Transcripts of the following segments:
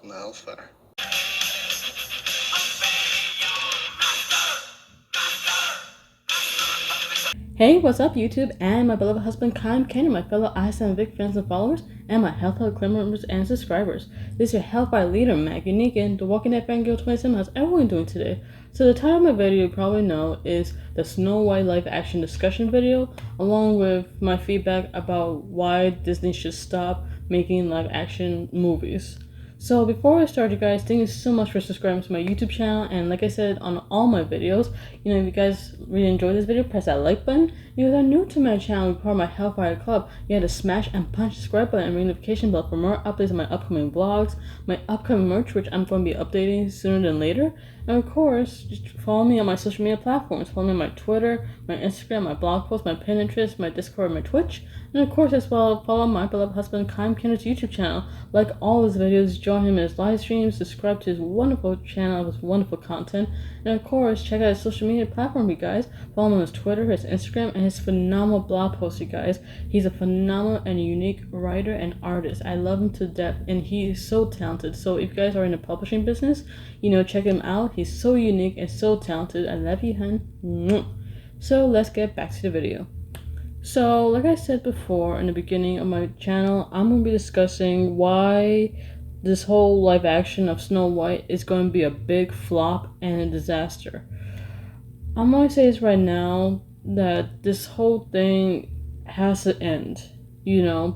No, it's fair. Hey, what's up, YouTube, and my beloved husband, Kyle Kenny, my fellow ISM Vic fans and followers, and my Health Hub Club members and subscribers. This is your Health by Leader, Maggie Negan, the Walking Dead Fangirl 27. How's everyone doing today? So the title of my video, you probably know, is the Snow White live action discussion video, along with my feedback about why Disney should stop making live action movies. So before I start, you guys, thank you so much for subscribing to my YouTube channel. And like I said on all my videos, if you guys really enjoyed this video, press that like button. If you are new to my channel, you're part of my Hellfire Club, you have to smash and punch the subscribe button and ring the notification bell for more updates on my upcoming vlogs, my upcoming merch, which I'm going to be updating sooner than later. And of course, just follow me on my social media platforms. Follow me on my Twitter, my Instagram, my blog posts, my Pinterest, my Discord, my Twitch. And of course, as well, follow my beloved husband, Kyle Kenner's YouTube channel. Like all his videos, join him in his live streams, subscribe to his wonderful channel, his wonderful content. And of course, check out his social media platform, you guys. Follow him on his Twitter, his Instagram, and his phenomenal blog posts, you guys. He's a phenomenal and unique writer and artist. I love him to death, and he is so talented. So if you guys are in the publishing business, check him out. He's so unique and so talented. I love you, hun. So let's get back to the video. So, like I said before in the beginning of my channel, I'm going to be discussing why this whole live action of Snow White is going to be a big flop and a disaster. I'm going to say this right now, that this whole thing has to end,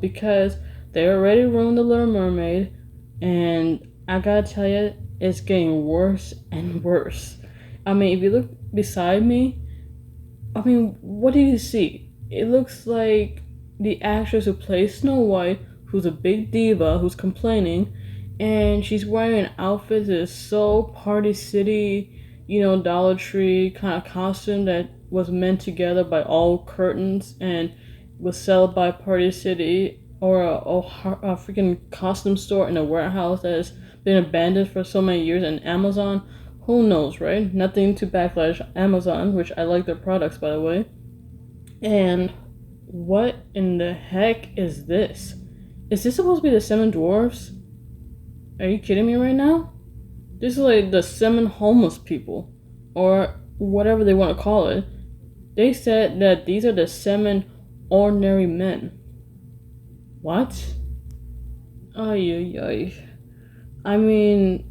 because they already ruined The Little Mermaid, and I gotta tell you, it's getting worse and worse. I mean, if you look beside me, what do you see? It looks like the actress who plays Snow White, who's a big diva, who's complaining, and she's wearing an outfit that is so Party City, Dollar Tree kind of costume that was meant together by all curtains and was sold by Party City, or a freaking costume store in a warehouse that has been abandoned for so many years, and Amazon. Who knows, right? Nothing to backlash Amazon, which I like their products, by the way. And what in the heck is this? Is this supposed to be the Seven Dwarfs? Are you kidding me right now? This is like the seven homeless people, or whatever they want to call it. They said that these are the seven ordinary men. What? Ay, ay, ay. I mean,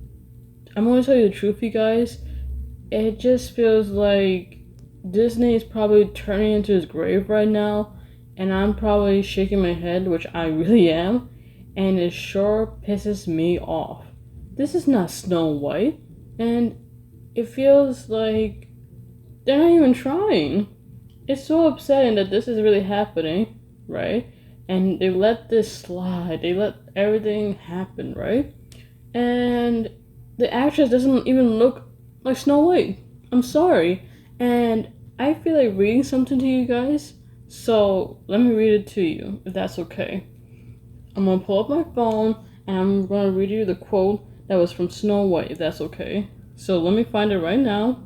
I'm going to tell you the truth, you guys. It just feels like Disney is probably turning into his grave right now, and I'm probably shaking my head, which I really am, and it sure pisses me off. This is not Snow White, and it feels like they're not even trying. It's so upsetting that this is really happening, right? And they let this slide. They let everything happen, right? And the actress doesn't even look like Snow White. I'm sorry. And I feel like reading something to you guys, so let me read it to you, if that's okay. I'm gonna pull up my phone, and I'm gonna read you the quote that was from Snow White, if that's okay. So let me find it right now,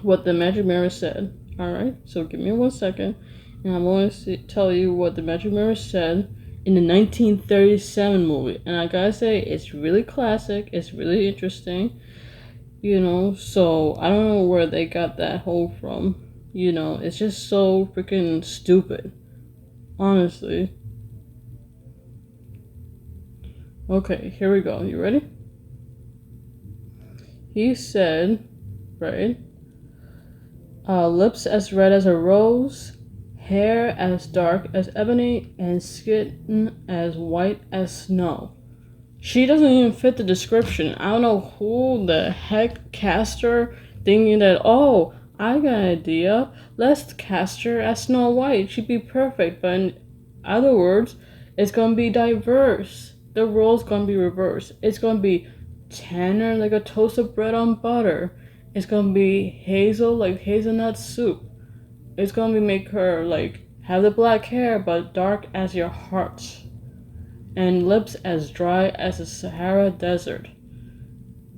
what the Magic Mirror said. Alright, so give me 1 second, and I'm going to tell you what the Magic Mirror said in the 1937 movie. And I gotta say, it's really classic, it's really interesting. So I don't know where they got that whole from. It's just so freaking stupid. Honestly. Okay, here we go. You ready? He said, right? Lips as red as a rose, hair as dark as ebony, and skin as white as snow. She doesn't even fit the description. I don't know who the heck cast her, thinking that, oh, I got an idea. Let's cast her as Snow White. She'd be perfect. But in other words, it's going to be diverse. The role's going to be reversed. It's going to be Tanner like a toast of bread on butter. It's going to be Hazel like hazelnut soup. It's going to be make her like have the black hair but dark as your heart, and lips as dry as the Sahara Desert.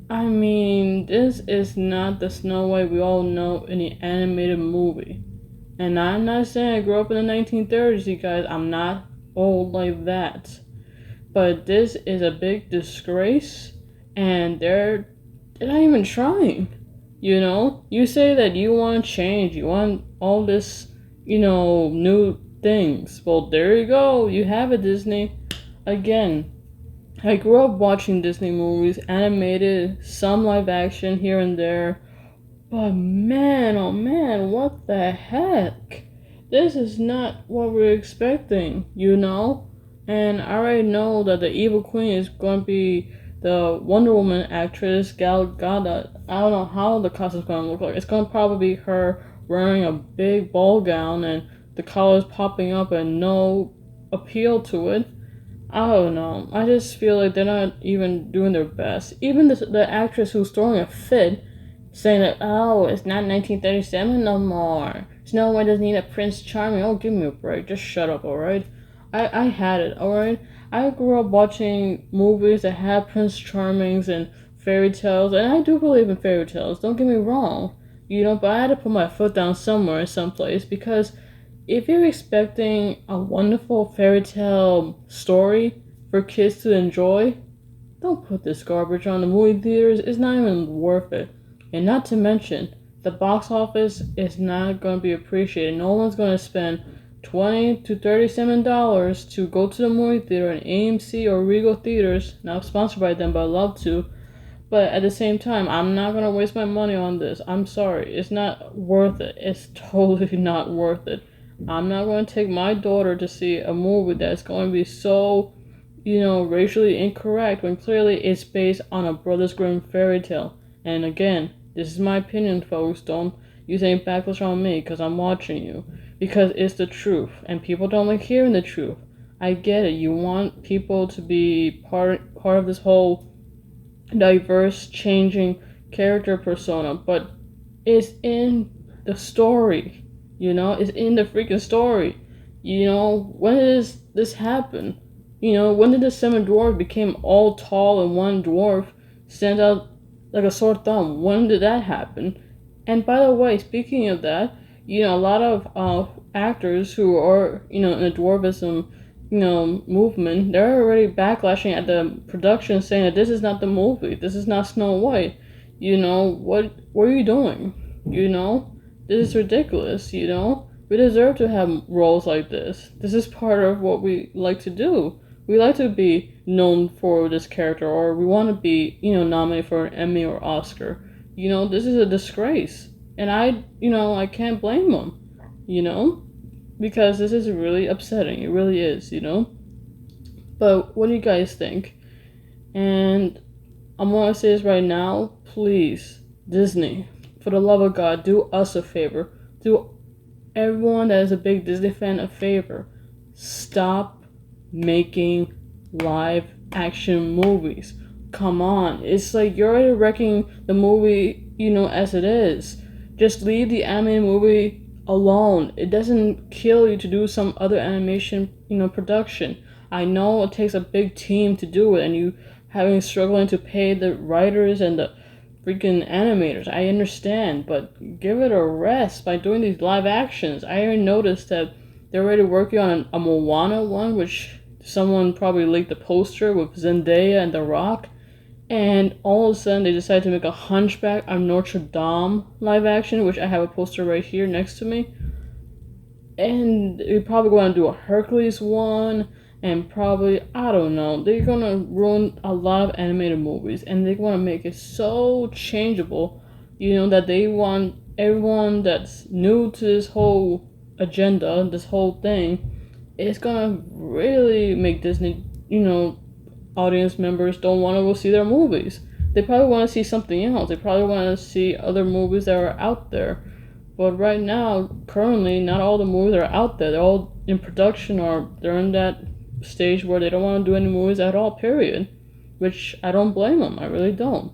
I mean, this is not the Snow White we all know in the animated movie. And I'm not saying I grew up in the 1930s, you guys. I'm not old like that. But this is a big disgrace, and they're not even trying. You say that you want change, you want all this, new things. Well, there you go. You have it, Disney. Again, I grew up watching Disney movies, animated, some live action here and there. But man, oh man, what the heck? This is not what we're expecting. And I already know that the evil queen is going to be the Wonder Woman actress, Gal Gadot. I don't know how the costume's going to look like. It's going to probably be her wearing a big ball gown and the colors popping up and no appeal to it. I don't know. I just feel like they're not even doing their best. Even the actress who's throwing a fit, saying that, oh, it's not 1937 no more. Snow White doesn't need a Prince Charming. Oh, give me a break. Just shut up, alright? I had it, alright? I grew up watching movies that had Prince Charmings and fairy tales, and I do believe in fairy tales, don't get me wrong. But I had to put my foot down somewhere, someplace, because if you're expecting a wonderful fairy tale story for kids to enjoy, don't put this garbage on the movie theaters. It's not even worth it. And not to mention, the box office is not going to be appreciated. No one's going to spend $20 to $37 to go to the movie theater in AMC or Regal Theaters. Not sponsored by them, but I'd love to. But at the same time, I'm not going to waste my money on this. I'm sorry. It's not worth it. It's totally not worth it. I'm not going to take my daughter to see a movie that's going to be so, racially incorrect when clearly it's based on a Brothers Grimm fairy tale. And again, this is my opinion, folks. Don't use any backlash on me because I'm watching you. Because it's the truth. And people don't like hearing the truth. I get it. You want people to be part of this whole diverse, changing character persona. But it's in the story. It's in the freaking story. When does this happen? When did the seven dwarfs became all tall and one dwarf stands out like a sore thumb? When did that happen? And by the way, speaking of that, a lot of actors who are, in the dwarfism, movement, they're already backlashing at the production saying that this is not the movie. This is not Snow White. What are you doing? This is ridiculous, We deserve to have roles like this. This is part of what we like to do. We like to be known for this character, or we want to be, nominated for an Emmy or Oscar. This is a disgrace. And I can't blame them, because this is really upsetting. It really is, But what do you guys think? And I'm going to say this right now. Please, Disney, for the love of God, do us a favor. Do everyone that is a big Disney fan a favor. Stop making live action movies. Come on. It's like you're already wrecking the movie, as it is. Just leave the animated movie alone. It doesn't kill you to do some other animation, production. I know it takes a big team to do it, and you struggling to pay the writers and the freaking animators. I understand, but give it a rest by doing these live actions. I already noticed that they're already working on a Moana one, which someone probably leaked the poster with Zendaya and The Rock. And all of a sudden, they decided to make a Hunchback of Notre Dame live action, which I have a poster right here next to me. And they're probably going to do a Hercules one. And probably, I don't know, they're going to ruin a lot of animated movies. And they want to make it so changeable, that they want everyone that's new to this whole agenda, this whole thing, it's going to really make Disney, audience members don't want to go see their movies. They probably want to see something else. They probably want to see other movies that are out there. But right now, currently, not all the movies are out there. They're all in production, or they're in that stage where they don't want to do any movies at all, period. Which I don't blame them. I really don't.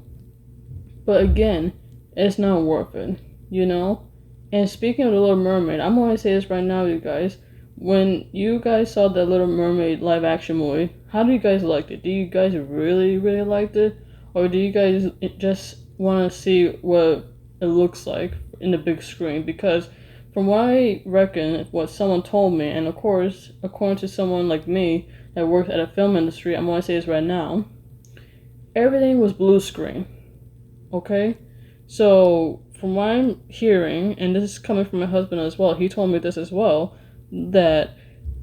But again, it's not worth it, And speaking of The Little Mermaid, I'm going to say this right now, you guys. When you guys saw the Little Mermaid live action movie, how do you guys like it? Do you guys really, really liked it? Or do you guys just want to see what it looks like in the big screen? Because from what I reckon, what someone told me, and of course, according to someone like me that works at a film industry, I'm going to say this right now. Everything was blue screen. Okay? So, from what I'm hearing, and this is coming from my husband as well, he told me this as well, that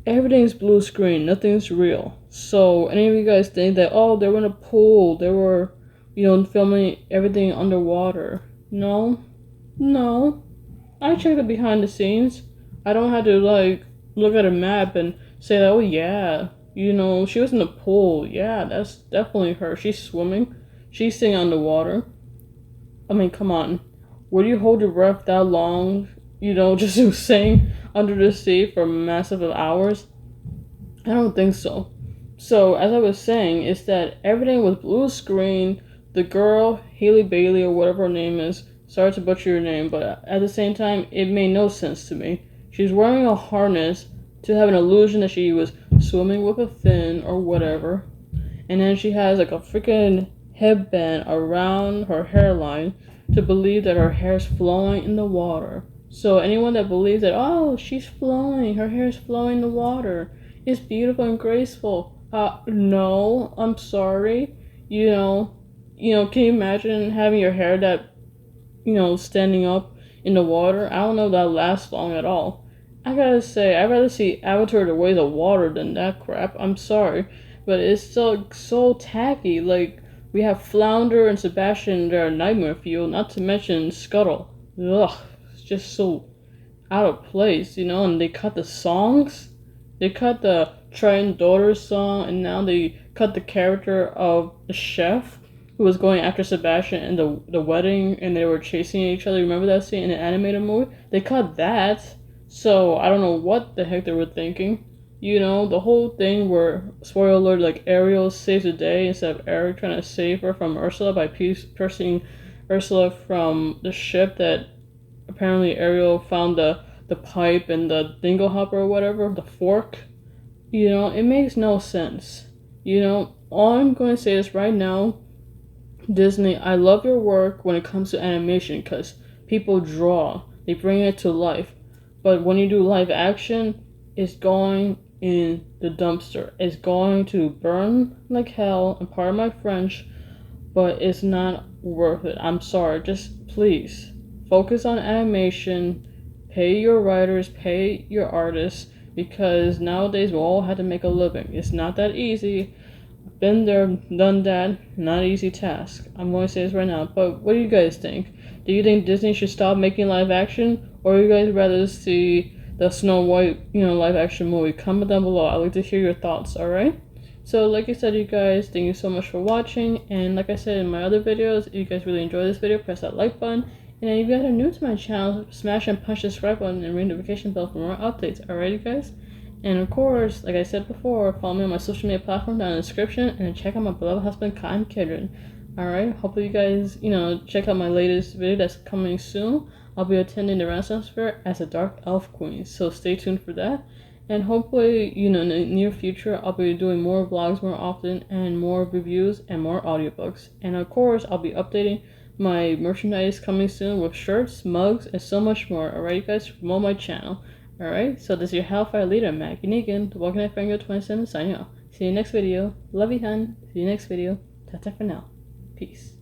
everything's blue screen, nothing's real. So, any of you guys think that, oh, they were in a pool, they were, filming everything underwater. No. I checked the behind the scenes. I don't have to, look at a map and say, oh, yeah, she was in the pool. Yeah, that's definitely her. She's swimming. She's sitting underwater. I mean, come on. Would you hold your breath that long, just sitting under the sea for massive hours? I don't think so. So, as I was saying, is that everything was blue screen. The girl, Haley Bailey, or whatever her name is, sorry to butcher your name, but at the same time, it made no sense to me. She's wearing a harness to have an illusion that she was swimming with a fin or whatever. And then she has like a freaking headband around her hairline to believe that her hair's flowing in the water. So anyone that believes that, oh, she's flowing, her hair's flowing in the water, it's beautiful and graceful. No, I'm sorry. Can you imagine having your hair that, standing up in the water? I don't know if that lasts long at all. I gotta say, I'd rather see Avatar the Ways of Water than that crap. I'm sorry. But it's still so tacky. Like, we have Flounder and Sebastian in their Nightmare Fuel, not to mention Scuttle. Ugh, it's just so out of place, and they cut the songs. They cut the Triton Daughters song, and now they cut the character of the chef who was going after Sebastian in the wedding, and they were chasing each other. Remember that scene in the animated movie? They cut that, so I don't know what the heck they were thinking. The whole thing where, spoiler alert, like Ariel saves the day instead of Eric trying to save her from Ursula by piercing Ursula from the ship that apparently Ariel found the pipe and the dingle hopper or whatever, the fork. It makes no sense. All I'm going to say is right now, Disney, I love your work when it comes to animation because people draw, they bring it to life. But when you do live action, it's going in the dumpster. It's going to burn like hell, and pardon my French, but it's not worth it. I'm sorry, just please focus on animation, pay your writers, pay your artists, because nowadays we all have to make a living. It's not that easy. Been there, done that, not an easy task. I'm going to say this right now, but what do you guys think? Do you think Disney should stop making live action, or you guys rather see the Snow White, live action movie? Comment down below. I'd like to hear your thoughts, alright? So, like I said, you guys, thank you so much for watching, and like I said in my other videos, if you guys really enjoy this video, press that like button, and if you guys are new to my channel, smash and punch the subscribe button and ring the notification bell for more updates, alright, you guys? And of course, like I said before, follow me on my social media platform down in the description, and check out my beloved husband, Cotton Kidron. Alright, hopefully you guys, check out my latest video that's coming soon. I'll be attending the Renaissance Fair as a Dark Elf Queen, so stay tuned for that. And hopefully, in the near future, I'll be doing more vlogs more often, and more reviews, and more audiobooks. And of course, I'll be updating my merchandise coming soon with shirts, mugs, and so much more. Alright, you guys, promote my channel. Alright, so this is your Hellfire Leader, Mac Unigan, the Walking Night Fangirl 27 signing off. See you next video. Love you, hun. See you next video. Ta-ta for now. Peace.